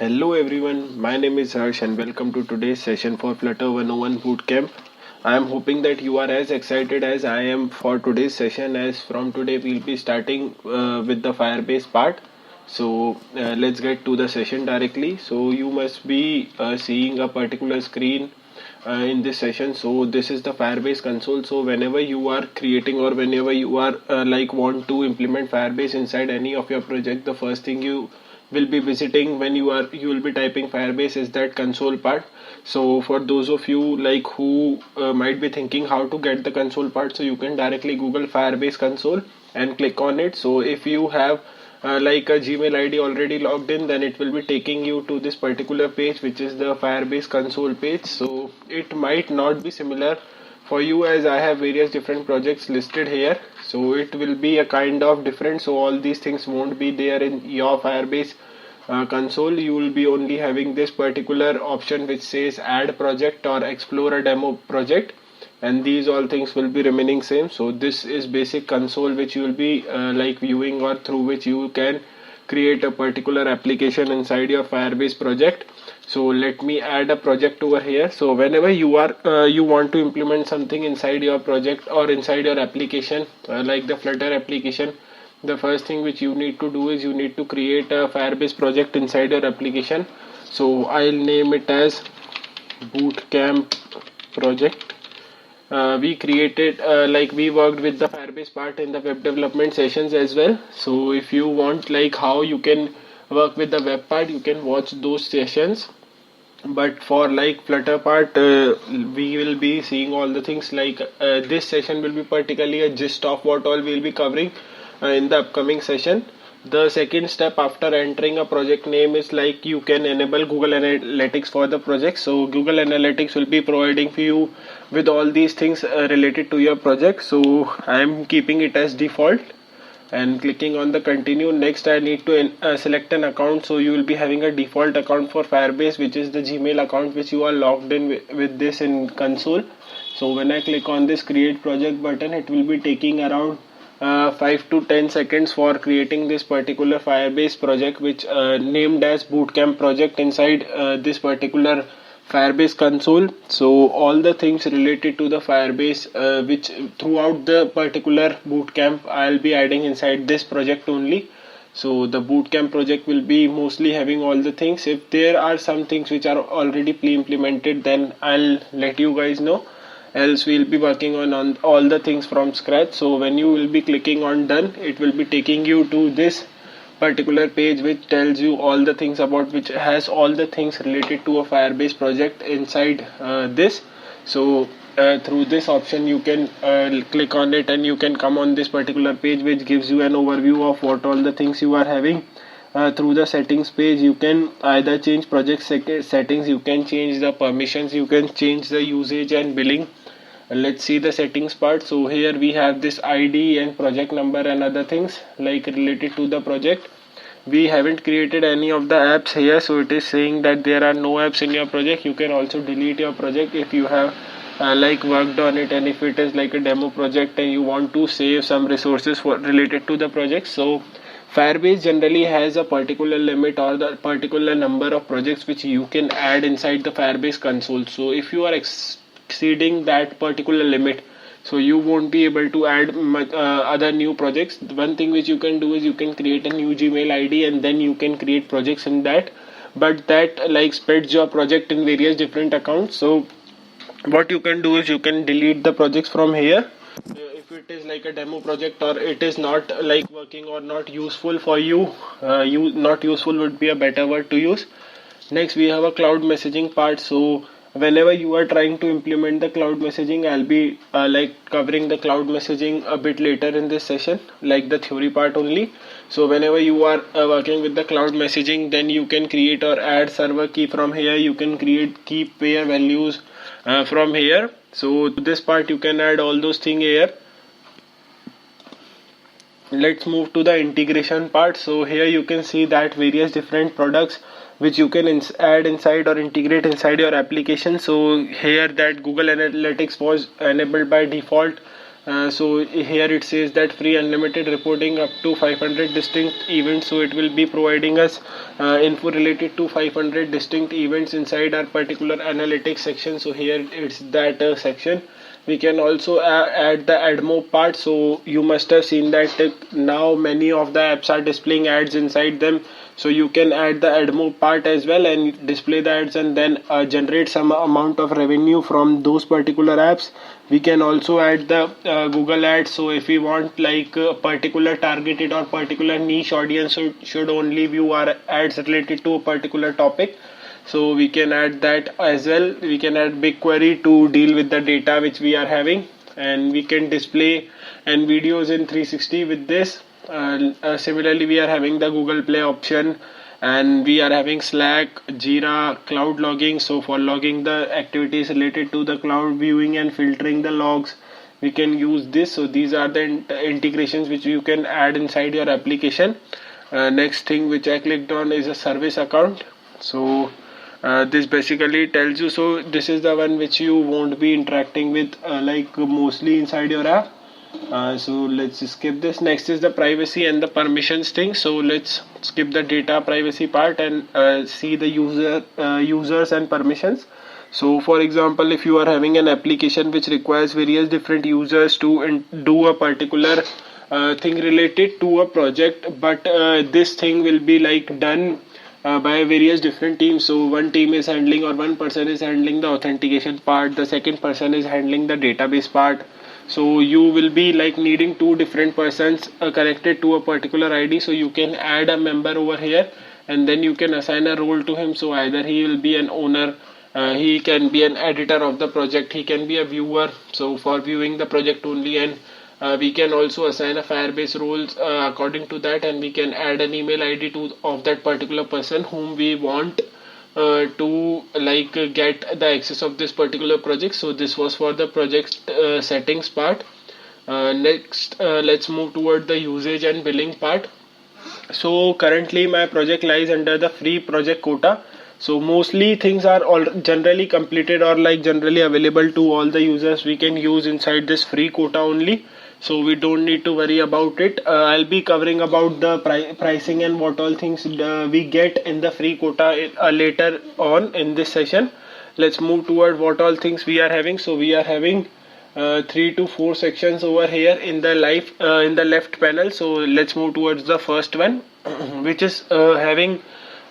Hello everyone, my name is Harsh and welcome to today's session for Flutter 101 Bootcamp. I am hoping that you are as excited as I am for today's session, as from today we'll be starting with the Firebase part. So let's get to the session directly. So you must be seeing a particular screen in this session. So this is the Firebase console. So whenever you are creating or whenever you are want to implement Firebase inside any of your project, the first thing you will be visiting when you will be typing Firebase is that console part. So for those of you who might be thinking how to get the console part, so you can directly Google Firebase console and click on it. So if you have a Gmail ID already logged in, then it will be taking you to this particular page, which is the Firebase console page. So it might not be similar for you, as I have various different projects listed here, so it will be a kind of different. So all these things won't be there in your Firebase console. You will be only having this particular option which says add project or explore a demo project, and these all things will be remaining same. So this is basic console which you will be viewing, or through which you can create a particular application inside your Firebase project. So let me add a project over here. So whenever you want to implement something inside your project or inside your application, like the Flutter application, the first thing which you need to do is you need to create a Firebase project inside your application. So I'll name it as Bootcamp project. We created we worked with the Firebase part in the web development sessions as well. So if you want how you can work with the web part, you can watch those sessions. But for Flutter part, we will be seeing all the things. This session will be particularly a gist of what all we will be covering in the upcoming session. The second step after entering a project name is you can enable Google Analytics for the project. So Google Analytics will be providing for you with all these things related to your project. So I am keeping it as default and clicking on the continue. Next I need to select an account. So you will be having a default account for Firebase, which is the Gmail account which you are logged in with this in console. So when I click on this create project button, it will be taking around 5 to 10 seconds for creating this particular Firebase project, which named as Bootcamp project inside this particular Firebase console. So all the things related to the Firebase which throughout the particular bootcamp I'll be adding inside this project only. So the bootcamp project will be mostly having all the things. If there are some things which are already pre-implemented, then I'll let you guys know, else we'll be working on all the things from scratch. So when you will be clicking on done, it will be taking you to this particular page which tells you all the things about, which has all the things related to a Firebase project inside this. So through this option you can click on it and you can come on this particular page which gives you an overview of what all the things you are having. Through the settings page, you can either change project settings, you can change the permissions, you can change the usage and billing. Let's see the settings part. So here we have this ID and project number and other things related to the project. We haven't created any of the apps here, so it is saying that there are no apps in your project. You can also delete your project if you have worked on it, and if it is like a demo project and you want to save some resources for related to the project. So Firebase generally has a particular limit or the particular number of projects which you can add inside the Firebase console. So if you are exceeding that particular limit, so you won't be able to add other new projects. One thing which you can do is you can create a new Gmail ID and then you can create projects in that, but that spreads your project in various different accounts. So what you can do is you can delete the projects from here if it is like a demo project or it is not working or not useful for you. Not useful would be a better word to use. Next we have a cloud messaging part. So whenever you are trying to implement the cloud messaging, I'll be covering the cloud messaging a bit later in this session, the theory part only. So whenever you are working with the cloud messaging, then you can create or add server key from here. You can create key pair values from here. So this part you can add all those things here. Let's move to the integration part. So here you can see that various different products which you can add inside or integrate inside your application. So here that Google Analytics was enabled by default So here it says that free unlimited reporting up to 500 distinct events. So it will be providing us info related to 500 distinct events inside our particular analytics section. So here it's that section. We can also add the AdMob part. So you must have seen that now many of the apps are displaying ads inside them. So you can add the AdMob part as well and display the ads, and then generate some amount of revenue from those particular apps. We can also add the Google ads. So if we want like a particular targeted or particular niche audience should only view our ads related to a particular topic, so we can add that as well. We can add BigQuery to deal with the data which we are having, and we can display and videos in 360 with this. Similarly, we are having the Google Play option, and we are having Slack, Jira, cloud logging. So for logging the activities related to the cloud viewing and filtering the logs, we can use this. So these are the integrations which you can add inside your application. Next thing which I clicked on is a service account. So this basically tells you, so this is the one which you won't be interacting with like mostly inside your app. So let's skip this. Next is the privacy and the permissions thing. So let's skip the data privacy part and see the users and permissions. So for example, if you are having an application which requires various different users to do a particular thing related to a project, but this thing will be like done by various different teams. So one team is handling, or one person is handling the authentication part, the second person is handling the database part. So you will be like needing two different persons connected to a particular ID. So you can add a member over here, and then you can assign a role to him. So either he will be an owner, he can be an editor of the project, he can be a viewer, so for viewing the project only, and we can also assign a Firebase roles according to that, and we can add an email ID to of that particular person whom we want to like get the access of this particular project. So this was for the project settings part. Next, let's move toward the usage and billing part. So currently my project lies under the free project quota. So mostly things are all generally completed or like generally available to all the users. We can use inside this free quota only, so we don't need to worry about it. I'll be covering about the pricing and what all things we get in the free quota later on in this session. Let's move toward what all things we are having. So we are having 3 to 4 sections over here in the in the left panel. So let's move towards the first one, which is having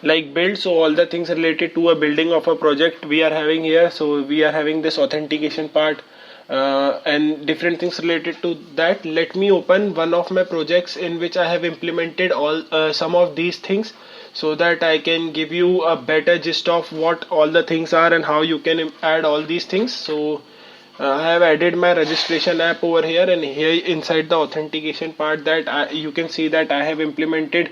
like build. So all the things related to a building of a project we are having here. So we are having this authentication part and different things related to that. Let me open one of my projects in which I have implemented all some of these things, so that I can give you a better gist of what all the things are and how you can add all these things. So I have added my registration app over here, and here inside the authentication part that you can see that I have implemented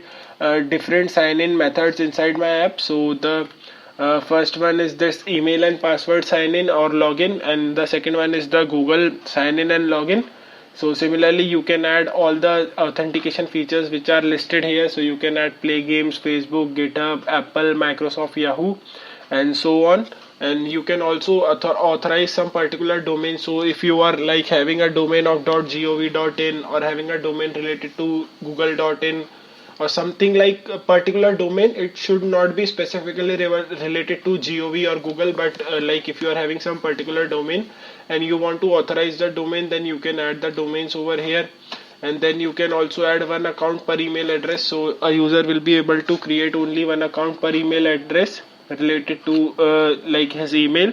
different sign-in methods inside my app. So the first one is this email and password sign in or login, and the second one is the Google sign in and login. So similarly you can add all the authentication features which are listed here. So you can add Play Games, Facebook, GitHub, Apple, Microsoft, Yahoo, and so on. And you can also authorize some particular domain. So if you are like having a domain of .gov.in or having a domain related to google.in or something like a particular domain, it should not be specifically related to gov or google, but like if you are having some particular domain and you want to authorize the domain, then you can add the domains over here. And then you can also add one account per email address. So a user will be able to create only one account per email address related to like his email.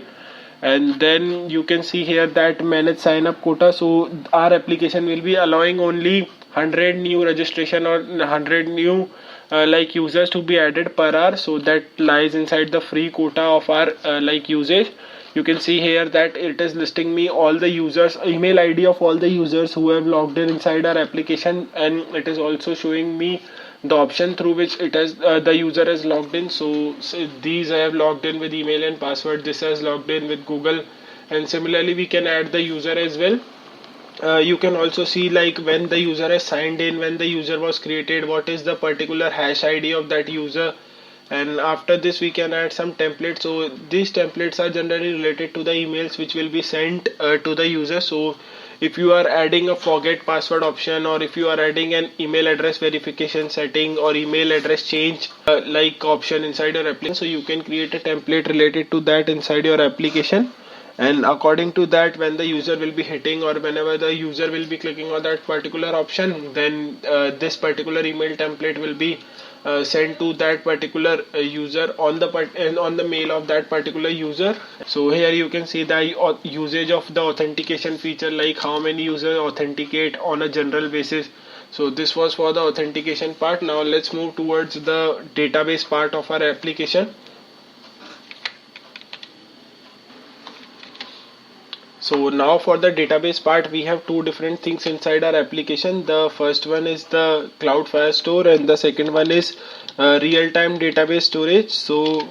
And then you can see here that manage sign up quota. So our application will be allowing only 100 new registration or 100 new like users to be added per hour. So that lies inside the free quota of our like usage. You can see here that it is listing me all the users, email ID of all the users who have logged in inside our application, and it is also showing me the option through which it has the user has logged in. So these I have logged in with email and password, this has logged in with Google, and similarly we can add the user as well. You can also see like when the user has signed in, when the user was created, what is the particular hash ID of that user. And after this we can add some templates. So these templates are generally related to the emails which will be sent to the user. So if you are adding a forget password option, or if you are adding an email address verification setting or email address change like option inside your application, so you can create a template related to that inside your application. And according to that, when the user will be hitting, or whenever the user will be clicking on that particular option, then this particular email template will be sent to that particular user on the mail of that particular user. So here you can see the usage of the authentication feature, like how many users authenticate on a general basis. So this was for the authentication part. Now let's move towards the database part of our application. So now for the database part, we have two different things inside our application. The first one is the Cloud Firestore, and the second one is real-time database storage. So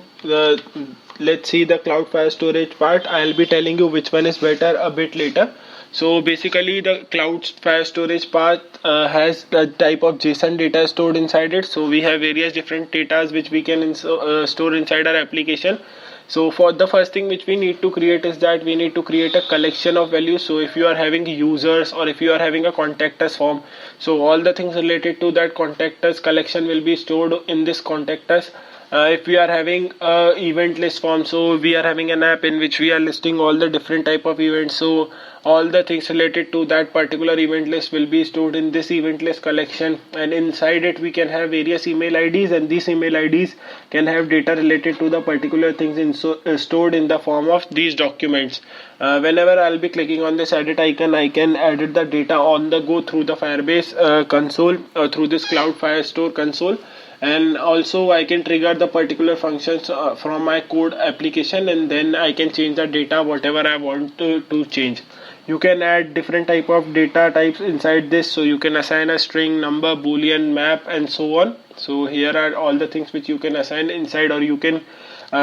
let's see the Cloud Firestore part. I'll be telling you which one is better a bit later. So basically the Cloud Firestore part has a type of JSON data stored inside it. So we have various different data which we can store inside our application. So for the first thing which we need to create is that we need to create a collection of values. So if you are having users, or if you are having a contact us form, so all the things related to that contact us collection will be stored in this contact us. If we are having a event list form, so we are having an app in which we are listing all the different type of events, so all the things related to that particular event list will be stored in this event list collection. And inside it we can have various email IDs, and these email IDs can have data related to the particular things stored in the form of these documents. Whenever I'll be clicking on this edit icon, I can edit the data on the go through the Firebase console, through this Cloud Firestore console. And also I can trigger the particular functions from my code application, and then I can change the data whatever I want to change. You can add different type of data types inside this, so you can assign a string, number, boolean, map, and so on. So here are all the things which you can assign inside, or you can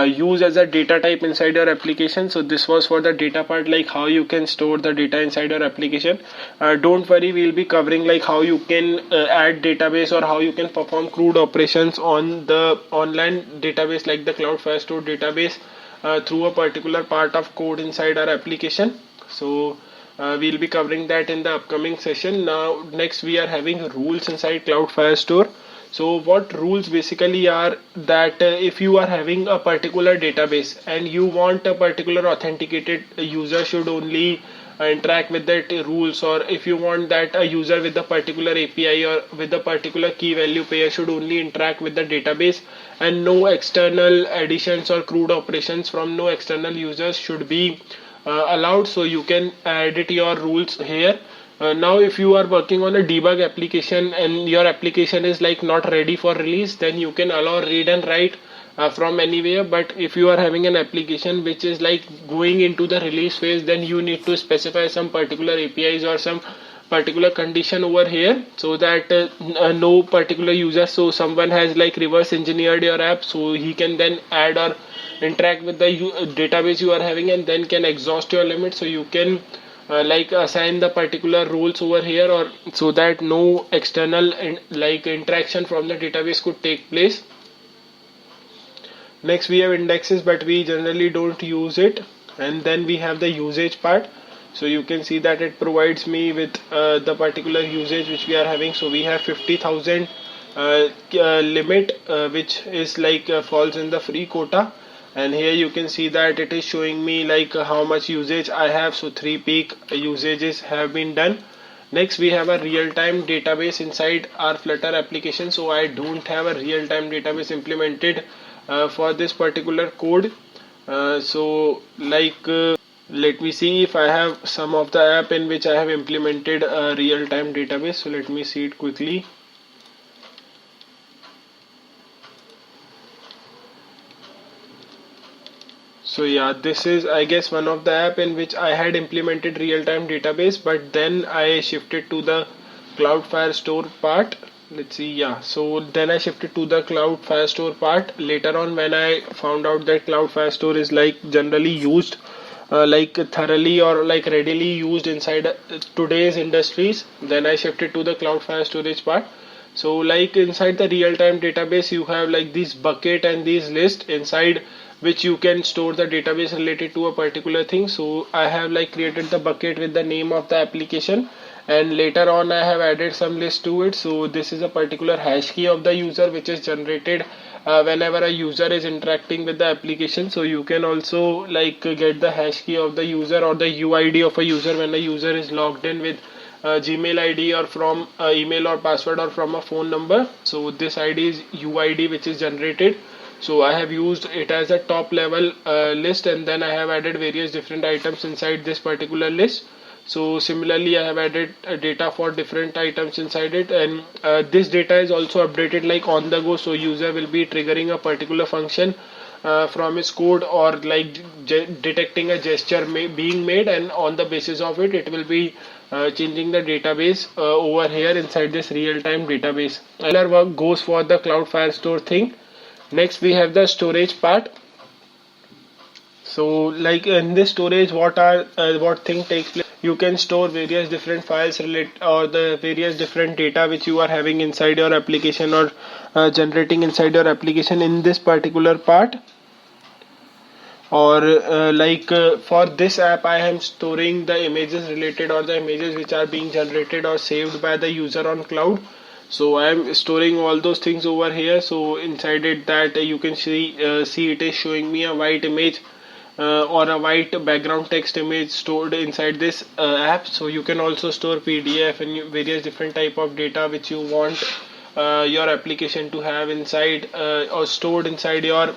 use as a data type inside your application. So this was for the data part, like how you can store the data inside your application. Don't worry, we'll be covering like how you can add database, or how you can perform CRUD operations on the online database like the Cloud Firestore database through a particular part of code inside our application. So we'll be covering that in the upcoming session. Now next we are having rules inside Cloud Firestore. So what rules basically are that if you are having a particular database and you want a particular authenticated user should only interact with that rules, or if you want that a user with a particular API or with a particular key value pair should only interact with the database, and no external additions or CRUD operations from no external users should be allowed. So you can edit your rules here. Now if you are working on a debug application and your application is like not ready for release, then you can allow read and write from anywhere. But if you are having an application which is like going into the release phase, then you need to specify some particular APIs or some particular condition over here, so that no particular user, so someone has like reverse engineered your app, so he can then add or interact with the database you are having, and then can exhaust your limit. So you can like assign the particular rules over here, or so that no external like interaction from the database could take place. Next we have indexes, but we generally don't use it. And then we have the usage part. So you can see that it provides me with the particular usage which we are having. So we have 50,000 limit which is like falls in the free quota. And here you can see that it is showing me like how much usage I have. So 3 peak usages have been done. Next we have a real-time database inside our Flutter application. So I don't have a real-time database implemented for this particular code. Let me see if I have some of the app in which I have implemented a real-time database. So let me see it quickly. So yeah, this is I guess one of the app in which I had implemented real-time database, but then I shifted to the Cloud Firestore part. Let's see, yeah, so then I shifted to the Cloud Firestore part later on when I found out that Cloud Firestore is like generally used like thoroughly or like readily used inside today's industries. Then I shifted to the Cloud Firestore part. So like inside the real-time database, you have like this bucket and these list inside which you can store the database related to a particular thing. So I have like created the bucket with the name of the application, and later on I have added some list to it. So this is a particular hash key of the user which is generated whenever a user is interacting with the application. So you can also like get the hash key of the user or the UID of a user when a user is logged in with Gmail ID or from email or password or from a phone number. So this ID is UID which is generated. So I have used it as a top level list, and then I have added various different items inside this particular list. So similarly I have added data for different items inside it, and this data is also updated like on the go. So user will be triggering a particular function from his code, or like detecting a gesture being made, and on the basis of it, it will be changing the database over here inside this real-time database. Similar work goes for the Cloud Firestore thing. Next we have the storage part. So like in this storage, what thing takes place, you can store various different files or the various different data which you are having inside your application, or generating inside your application in this particular part. Or for this app, I am storing the images related, or the images which are being generated or saved by the user on cloud. So I am storing all those things over here. So inside it, that you can see it is showing me a white image or a white background text image stored inside this app. So you can also store PDF and various different type of data which you want your application to have inside or stored inside your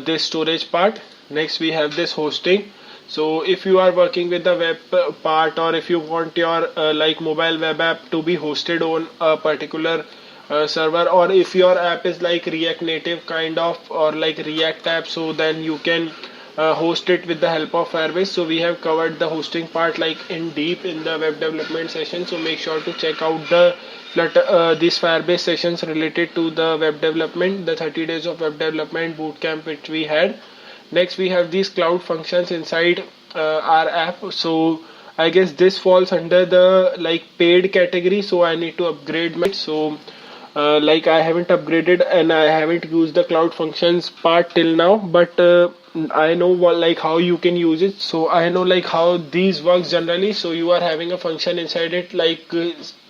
this storage part. Next we have this hosting. So if you are working with the web part, or if you want your like mobile web app to be hosted on a particular server, or if your app is like React Native kind of, or like React app, so then you can host it with the help of Firebase. So we have covered the hosting part like in deep in the web development session. So make sure to check out the these Firebase sessions related to the web development, the 30 days of web development bootcamp which we had. Next we have these cloud functions inside our app. So I guess this falls under the like paid category, so I need to upgrade my. So like I haven't upgraded and I haven't used the cloud functions part till now, but I know like how you can use it. So I know like how these works generally. So you are having a function inside it, like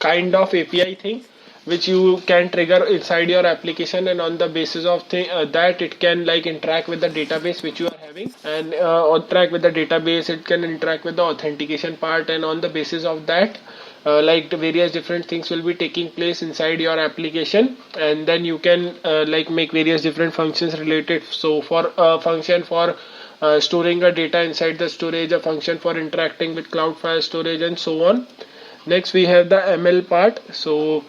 kind of API thing which you can trigger inside your application, and on the basis of that it can like interact with the database which you are having, and interact with the database, it can interact with the authentication part, and on the basis of that like the various different things will be taking place inside your application, and then you can like make various different functions related. So for a function for storing a data inside the storage, a function for interacting with Cloudflare storage, and so on. Next we have the ML part. So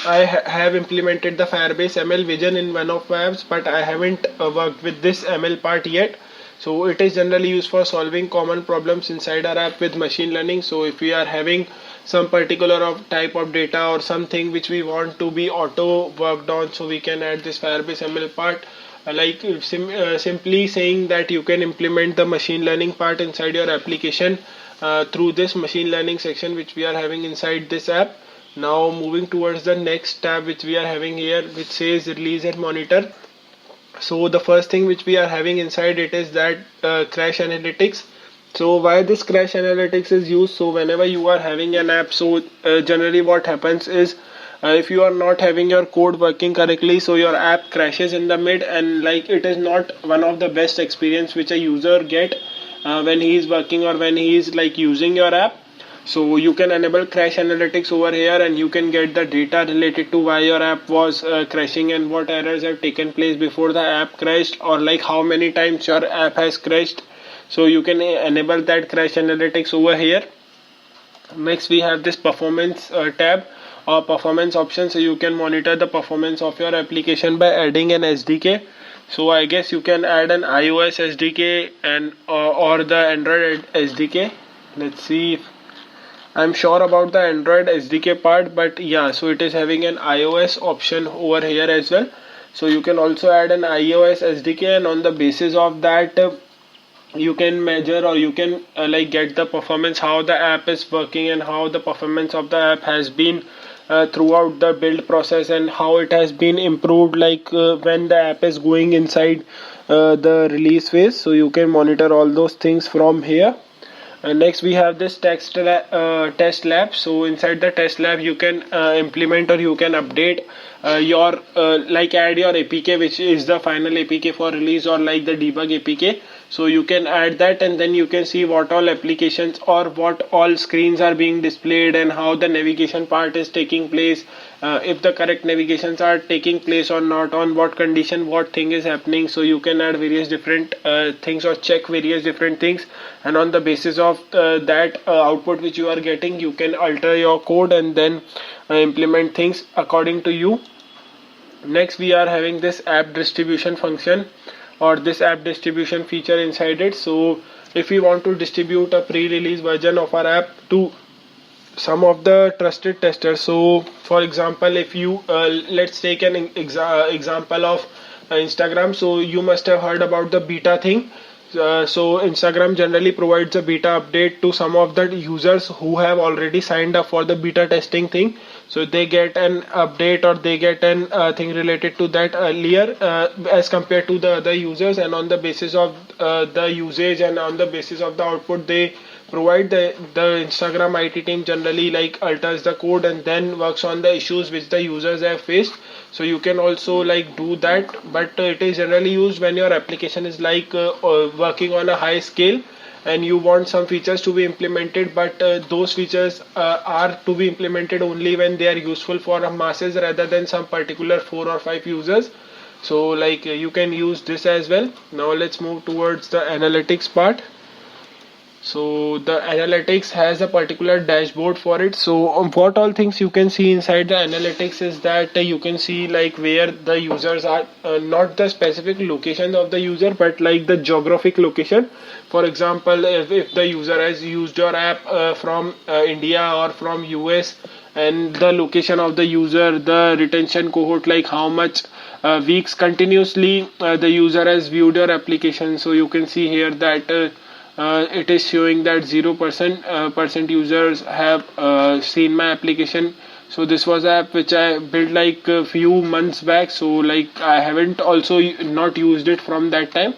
I have implemented the Firebase ML Vision in one of my apps, but I haven't worked with this ML part yet. So it is generally used for solving common problems inside our app with machine learning. So if we are having some particular type of data or something which we want to be auto worked on, so we can add this Firebase ML part. Like simply saying that you can implement the machine learning part inside your application through this machine learning section which we are having inside this app. Now moving towards the next tab which we are having here, which says release and monitor. So the first thing which we are having inside it is that crash analytics. So why this crash analytics is used? So whenever you are having an app, so generally what happens is if you are not having your code working correctly, so your app crashes in the mid, and like it is not one of the best experience which a user get when he is working or when he is like using your app. So you can enable crash analytics over here, and you can get the data related to why your app was crashing and what errors have taken place before the app crashed, or like how many times your app has crashed. So you can enable that crash analytics over here. Next we have this performance tab or performance option. So you can monitor the performance of your application by adding an SDK. So I guess you can add an iOS SDK and or the Android SDK. Let's see if I'm sure about the Android SDK part, but yeah, so it is having an iOS option over here as well. So you can also add an iOS SDK, and on the basis of that you can measure, or you can like get the performance, how the app is working and how the performance of the app has been throughout the build process and how it has been improved, like when the app is going inside the release phase. So you can monitor all those things from here. Next we have this test lab. So inside the test lab you can implement or you can update your like add your APK, which is the final APK for release, or like the debug APK. So you can add that, and then you can see what all applications or what all screens are being displayed and how the navigation part is taking place, if the correct navigations are taking place or not, on what condition what thing is happening. So you can add various different things or check various different things, and on the basis of that output which you are getting, you can alter your code and then implement things according to you. Next we are having this app distribution function, or this app distribution feature inside it. So if we want to distribute a pre-release version of our app to some of the trusted testers, so for example, if you let's take an example of Instagram. So you must have heard about the beta thing. So Instagram generally provides a beta update to some of the users who have already signed up for the beta testing thing. So they get an update, or they get an thing related to that earlier as compared to the other users, and on the basis of the usage and on the basis of the output they provide, the Instagram IT team generally like alters the code and then works on the issues which the users have faced. So you can also like do that, but it is generally used when your application is like working on a high scale and you want some features to be implemented, but those features are to be implemented only when they are useful for masses rather than some particular 4 or 5 users. So like you can use this as well. Now let's move towards the analytics part. So the analytics has a particular dashboard for it. So what all things you can see inside the analytics is that you can see like where the users are, not the specific location of the user, but like the geographic location. For example, if the user has used your app from India or from US, and the location of the user, the retention cohort, like how much weeks continuously the user has viewed your application. So you can see here that it is showing that 0% users have seen my application. So this was an app which I built like a few months back, so like I haven't also not used it from that time.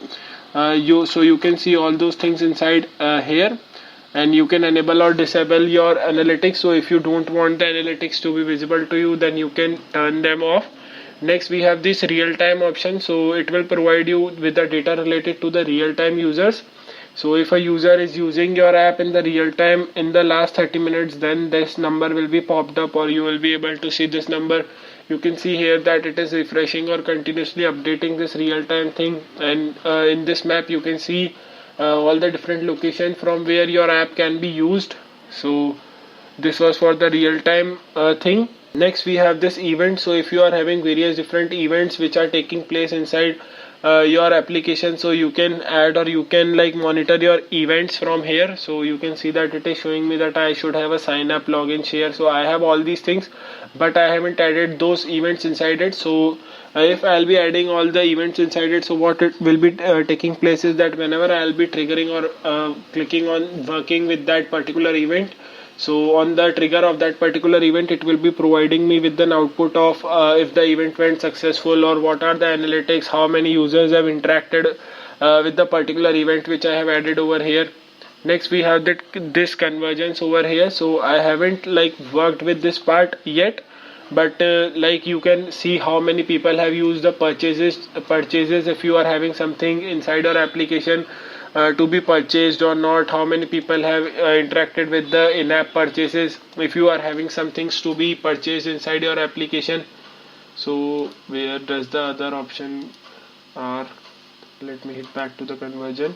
So you can see all those things inside here, and you can enable or disable your analytics. So if you don't want the analytics to be visible to you, then you can turn them off. Next we have this real-time option. So it will provide you with the data related to the real-time users. So if a user is using your app in the real time in the last 30 minutes, then this number will be popped up, or you will be able to see this number. You can see here that it is refreshing or continuously updating this real time thing. And in this map you can see all the different locations from where your app can be used. So this was for the real time thing. Next we have this event. So if you are having various different events which are taking place inside your application, so you can add or you can like monitor your events from here. So you can see that it is showing me that I should have a sign up, login, share. So I have all these things, but I haven't added those events inside it. So if I'll be adding all the events inside it, so what it will be taking place is that whenever I'll be triggering or clicking on working with that particular event, so on the trigger of that particular event, it will be providing me with an output of if the event went successful, or what are the analytics, how many users have interacted with the particular event which I have added over here. Next we have this convergence over here. So I haven't like worked with this part yet, but like you can see how many people have used the purchases if you are having something inside your application to be purchased or not, how many people have interacted with the in-app purchases if you are having some things to be purchased inside your application. So where does the other option are? Let me hit back to the conversion.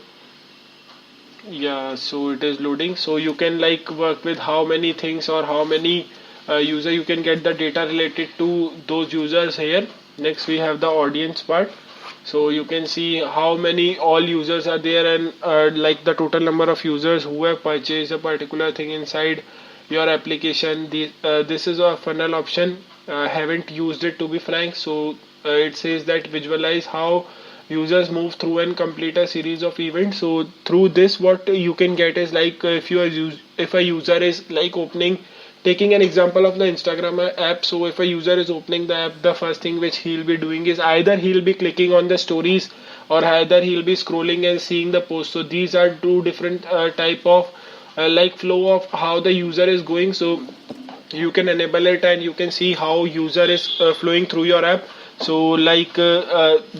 Yeah, so it is loading. So you can like work with how many things or how many user you can get the data related to those users here. Next we have the audience part. So you can see how many all users are there, and like the total number of users who have purchased a particular thing inside your application. This is a funnel option. I haven't used it, to be frank. So it says that visualize how users move through and complete a series of events. So through this what you can get is like if a user is like opening taking an example of the Instagram app, so if a user is opening the app, the first thing which he'll be doing is either he'll be clicking on the stories or either he'll be scrolling and seeing the post. So these are two different type of like flow of how the user is going. So you can enable it and you can see how user is flowing through your app. So like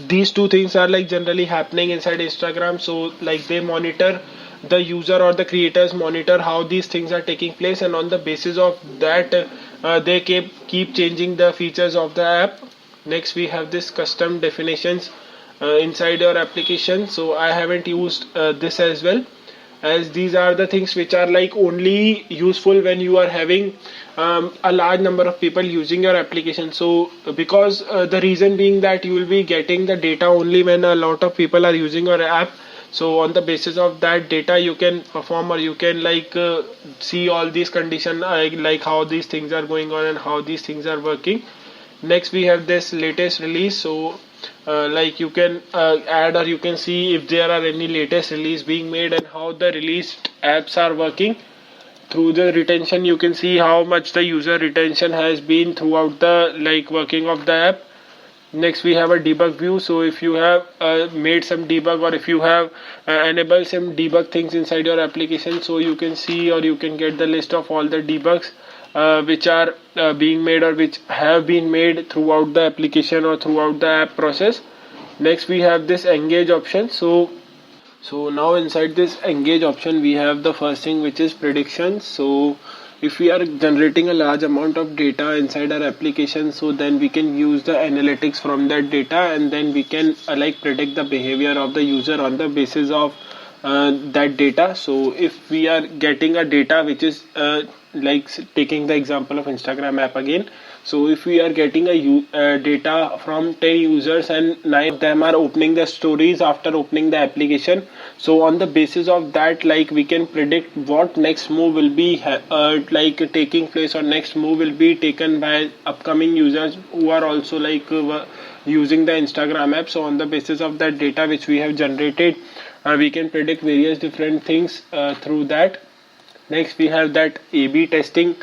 these two things are like generally happening inside Instagram. So like they monitor, the user or the creators monitor how these things are taking place, and on the basis of that they keep changing the features of the app. Next we have this custom definitions inside your application. So I haven't used this as well, as these are the things which are like only useful when you are having a large number of people using your application. So because the reason being that you will be getting the data only when a lot of people are using your app. So on the basis of that data you can perform, or you can like see all these conditions, like how these things are going on and how these things are working. Next we have this latest release. So like you can add, or you can see if there are any latest release being made and how the released apps are working. Through the retention you can see how much the user retention has been throughout the like working of the app. Next we have a debug view. So if you have made some debug, or if you have enabled some debug things inside your application, so you can see or you can get the list of all the debugs which are being made or which have been made throughout the application or throughout the app process. Next we have this engage option. So now inside this engage option we have the first thing, which is predictions. So if we are generating a large amount of data inside our application, so then we can use the analytics from that data, and then we can like predict the behavior of the user on the basis of that data. So if we are getting a data which is like taking the example of Instagram app again, so if we are getting a data from 10 users and 9 of them are opening the stories after opening the application, so on the basis of that, like we can predict what next move will be like taking place, or next move will be taken by upcoming users who are also like using the Instagram app. So on the basis of that data which we have generated, we can predict various different things through that. Next we have that A/B testing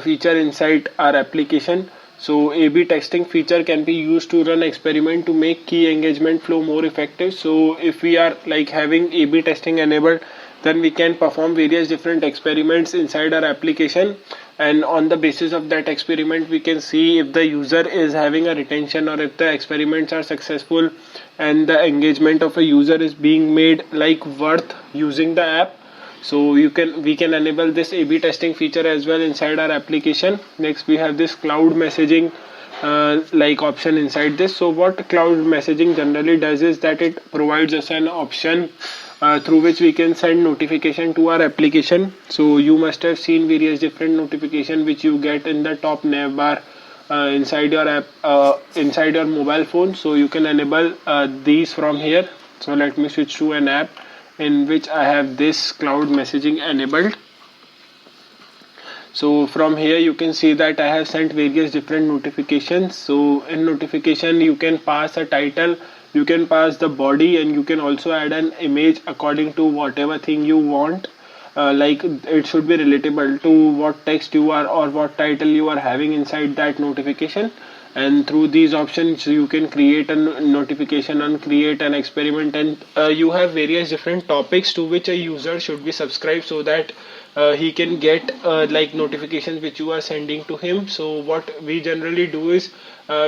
feature inside our application. So A/B testing feature can be used to run experiment to make key engagement flow more effective. So if we are like having A/B testing enabled, then we can perform various different experiments inside our application, and on the basis of that experiment we can see if the user is having a retention, or if the experiments are successful and the engagement of a user is being made like worth using the app. So we can enable this A/B testing feature as well inside our application. Next we have this cloud messaging like option inside this. So what cloud messaging generally does is that it provides us an option through which we can send notification to our application. So you must have seen various different notification which you get in the top nav bar inside your app, inside your mobile phone. So you can enable these from here. So let me switch to an app in which I have this cloud messaging enabled. So from here you can see that I have sent various different notifications. So in notification you can pass a title, you can pass the body, and you can also add an image according to whatever thing you want. Like it should be relatable to what text you are or what title you are having inside that notification. And through these options you can create a notification and create an experiment, and you have various different topics to which a user should be subscribed, so that he can get like notifications which you are sending to him. So what we generally do is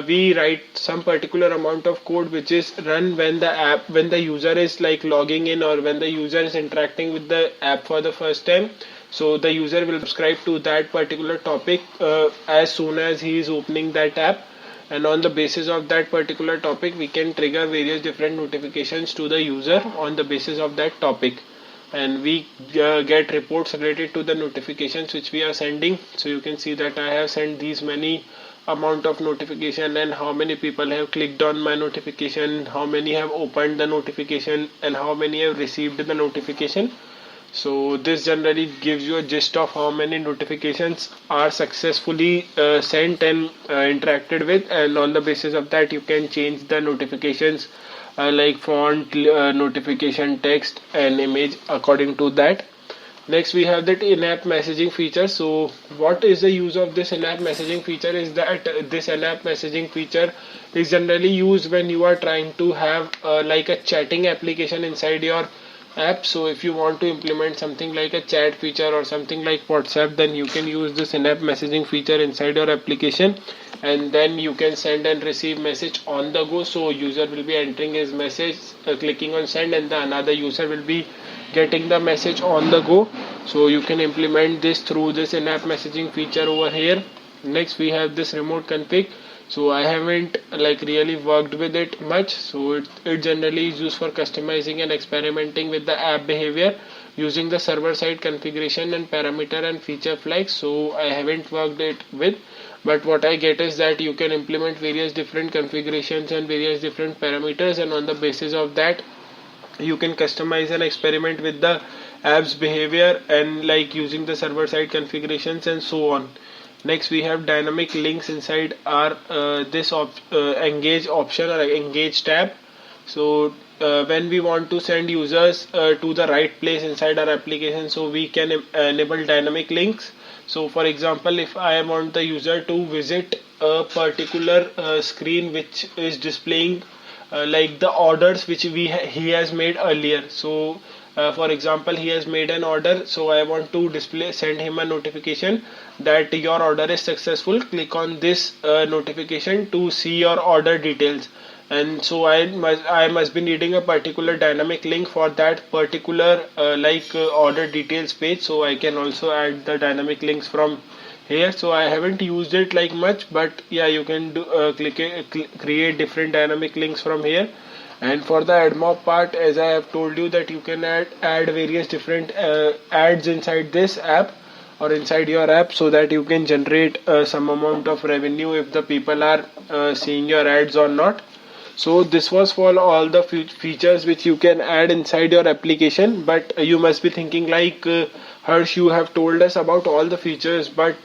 we write some particular amount of code which is run when the user is like logging in, or when the user is interacting with the app for the first time. So the user will subscribe to that particular topic as soon as he is opening that app, and on the basis of that particular topic we can trigger various different notifications to the user on the basis of that topic, and we get reports related to the notifications which we are sending. So you can see that I have sent these many amount of notification, and how many people have clicked on my notification, how many have opened the notification, and how many have received the notification. So this generally gives you a gist of how many notifications are successfully sent and interacted with, and on the basis of that you can change the notifications like font, notification text and image according to that. Next we have that in-app messaging feature. So what is the use of this in-app messaging feature is that this in-app messaging feature is generally used when you are trying to have like a chatting application inside your app. So if you want to implement something like a chat feature or something like WhatsApp, then you can use this in-app messaging feature inside your application, and then you can send and receive message on the go. So user will be entering his message, clicking on send, and the another user will be getting the message on the go. So you can implement this through this in-app messaging feature over here. Next we have this remote config. So I haven't like really worked with it much, so it generally is used for customizing and experimenting with the app behavior using the server side configuration and parameter and feature flags. So I haven't worked it with, but what I get is that you can implement various different configurations and various different parameters, and on the basis of that you can customize and experiment with the app's behavior and like using the server side configurations and so on. Next we have dynamic links inside our this engage option or engage tab. So when we want to send users to the right place inside our application, so we can enable dynamic links. So for example, if I want the user to visit a particular screen which is displaying like the orders which he has made earlier. So for example, he has made an order, so I want to send him a notification that your order is successful. Click on this notification to see your order details. And so I must be needing a particular dynamic link for that particular order details page. So I can also add the dynamic links from here. So I haven't used it like much, but yeah, you can do create different dynamic links from here. And for the AdMob part, as I have told you, that you can add various different ads inside this app or inside your app, so that you can generate some amount of revenue if the people are seeing your ads or not. So this was for all the features which you can add inside your application. But you must be thinking like, Harsh, you have told us about all the features, but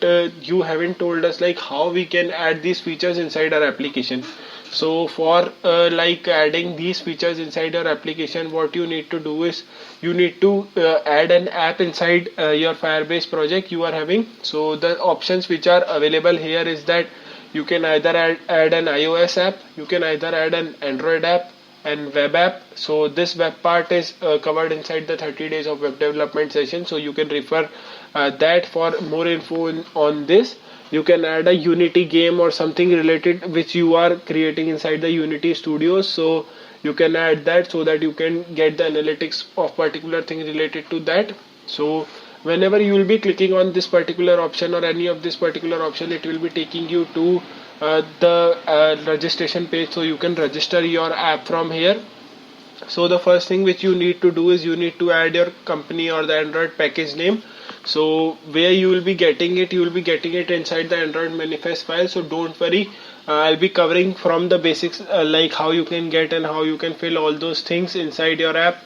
you haven't told us like how we can add these features inside our application. So for like adding these features inside your application, what you need to do is you need to add an app inside your Firebase project you are having. So the options which are available here is that you can either add an iOS app, you can either add an Android app and web app. So this web part is covered inside the 30 days of web development session, so you can refer that for more info on this. You can add a Unity game or something related which you are creating inside the Unity Studios, so you can add that so that you can get the analytics of particular thing related to that. So whenever you will be clicking on this particular option or any of this particular option, it will be taking you to the registration page, so you can register your app from here. So the first thing which you need to do is you need to add your company or the Android package name. So where you will be getting it, you will be getting it inside the Android manifest file. So don't worry, I'll be covering from the basics like how you can get and how you can fill all those things inside your app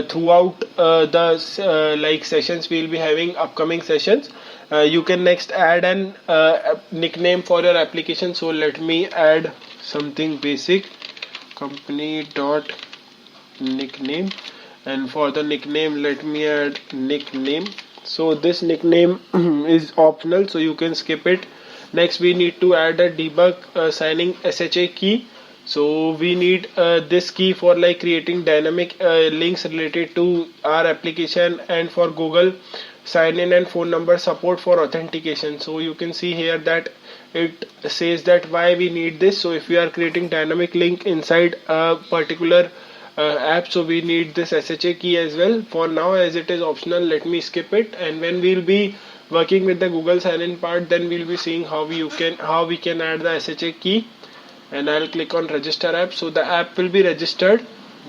throughout the like sessions we will be having, upcoming sessions. You can next add an nickname for your application. So let me add something basic, company dot nickname, and for the nickname let me add nickname. So this nickname is optional, so you can skip it. Next we need to add a debug signing SHA key. So we need this key for like creating dynamic links related to our application, and for Google sign in and phone number support for authentication. So you can see here that it says that why we need this. So if we are creating dynamic link inside a particular app, so we need this SHA key as well. For now, as it is optional, let me skip it, and when we'll be working with the Google sign-in part, then we'll be seeing how we can add the SHA key. And I'll click on register app. So the app will be registered,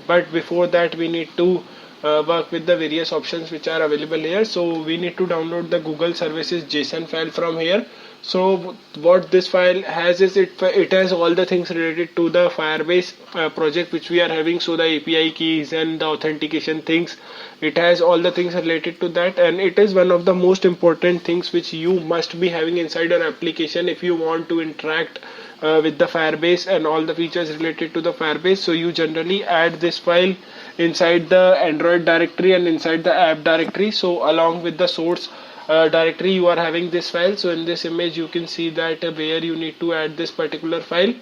but before that we need to work with the various options which are available here. So we need to download the Google services JSON file from here. So what this file has is it has all the things related to the Firebase project which we are having. So the API keys and the authentication things, it has all the things related to that, and it is one of the most important things which you must be having inside your application if you want to interact with the Firebase and all the features related to the Firebase. So you generally add this file inside the Android directory and inside the app directory. So along with the source directory, you are having this file. So in this image you can see that where you need to add this particular file.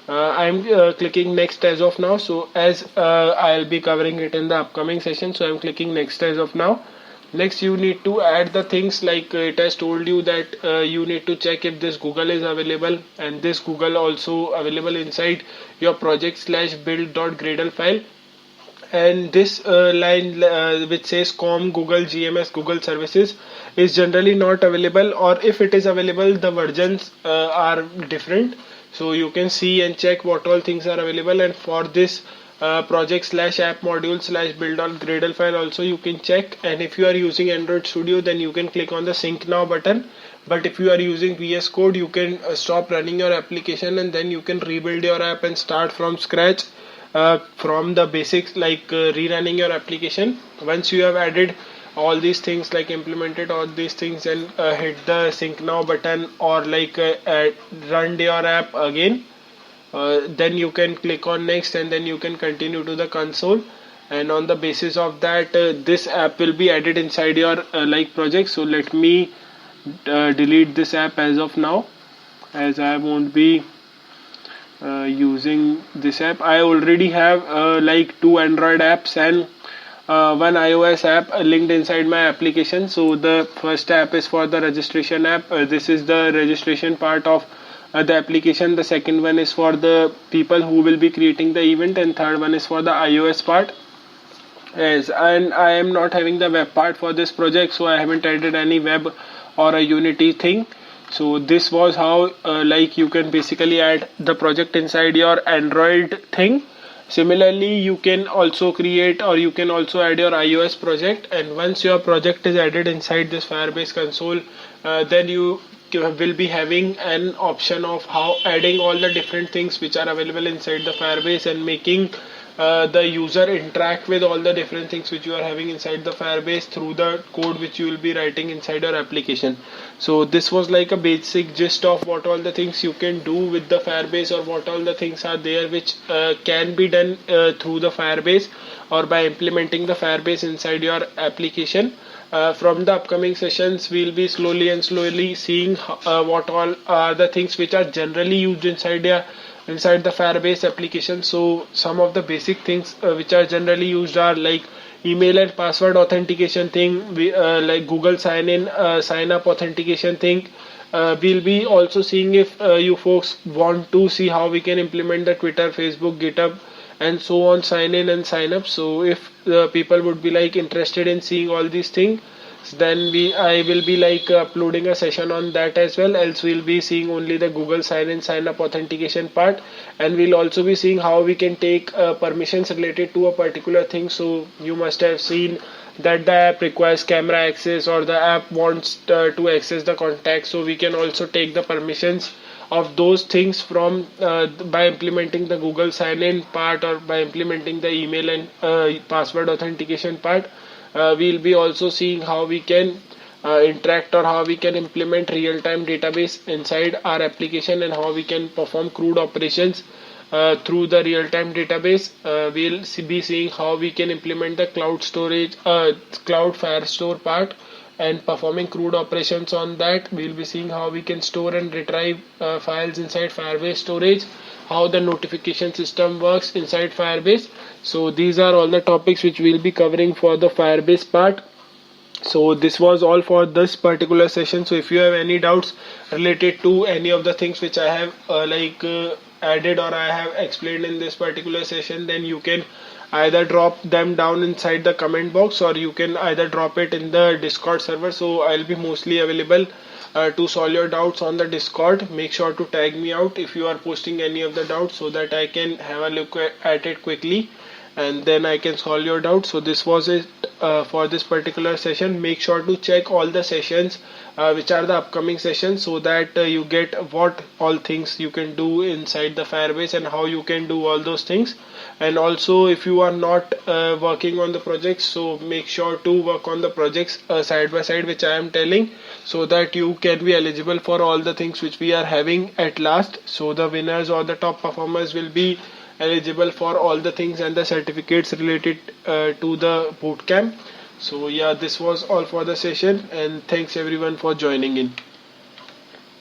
I'm clicking next as of now. So as I'll be covering it in the upcoming session, so I'm clicking next as of now. Next you need to add the things like it has told you that you need to check if this Google is available, and this Google also available inside your project slash build.gradle file. And this line which says com Google GMS Google services is generally not available, or if it is available the versions are different. So you can see and check what all things are available, and for this project slash app module slash build on Gradle file also you can check. And if you are using Android Studio, then you can click on the sync now button. But if you are using VS Code, you can stop running your application and then you can rebuild your app and start from scratch from the basics, like rerunning your application. Once you have added all these things, like implemented all these things, and hit the sync now button, or like run your app again, then you can click on next, and then you can continue to the console. And on the basis of that, this app will be added inside your like project. So let me delete this app as of now, as I won't be using this app. I already have like 2 Android apps and 1 iOS app linked inside my application. So the first app is for the registration app. This is the registration part of the application. The second one is for the people who will be creating the event, and third one is for the iOS part. Yes, and I am not having the web part for this project, so I haven't added any web or a Unity thing. So this was how like you can basically add the project inside your Android thing. Similarly, you can also create, or you can also add your iOS project, and once your project is added inside this Firebase console, then you will be having an option of how adding all the different things which are available inside the Firebase, and making the user interact with all the different things which you are having inside the Firebase through the code which you will be writing inside your application. So this was like a basic gist of what all the things you can do with the Firebase, or what all the things are there which can be done through the Firebase, or by implementing the Firebase inside your application. From the upcoming sessions, we'll be slowly seeing what all are the things which are generally used inside the Firebase application. So some of the basic things which are generally used are like email and password authentication thing, like Google sign in sign up authentication thing. We'll be also seeing if you folks want to see how we can implement the Twitter, Facebook, GitHub and so on sign in and sign up. So if people would be like interested in seeing all these things, then I will be like uploading a session on that as well. Else we'll be seeing only the Google sign in sign up authentication part, and we'll also be seeing how we can take permissions related to a particular thing. So you must have seen that the app requires camera access, or the app wants to access the contacts, so we can also take the permissions of those things from by implementing the Google sign in part, or by implementing the email and password authentication part. We'll be also seeing how we can interact, or how we can implement real-time database inside our application, and how we can perform CRUD operations through the real-time database. We'll be seeing how we can implement the cloud storage, cloud Firestore part, and performing CRUD operations on that. We'll be seeing how we can store and retrieve files inside Firebase storage, how the notification system works inside Firebase. So these are all the topics which we'll be covering for the Firebase part. So this was all for this particular session. So if you have any doubts related to any of the things which I have added, or I have explained in this particular session, then you can either drop them down inside the comment box, or you can either drop it in the Discord server. So I'll be mostly available to solve your doubts on the Discord. Make sure to tag me out if you are posting any of the doubts, so that I can have a look at it quickly. and then I can solve your doubts. So this was it for this particular session. Make sure to check all the sessions which are the upcoming sessions, so that you get what all things you can do inside the Firebase and how you can do all those things. And also, if you are not working on the projects, so make sure to work on the projects side by side, which I am telling, so that you can be eligible for all the things which we are having at last. So the winners or the top performers will be eligible for all the things and the certificates related to the bootcamp. So yeah, this was all for the session, and thanks everyone for joining in.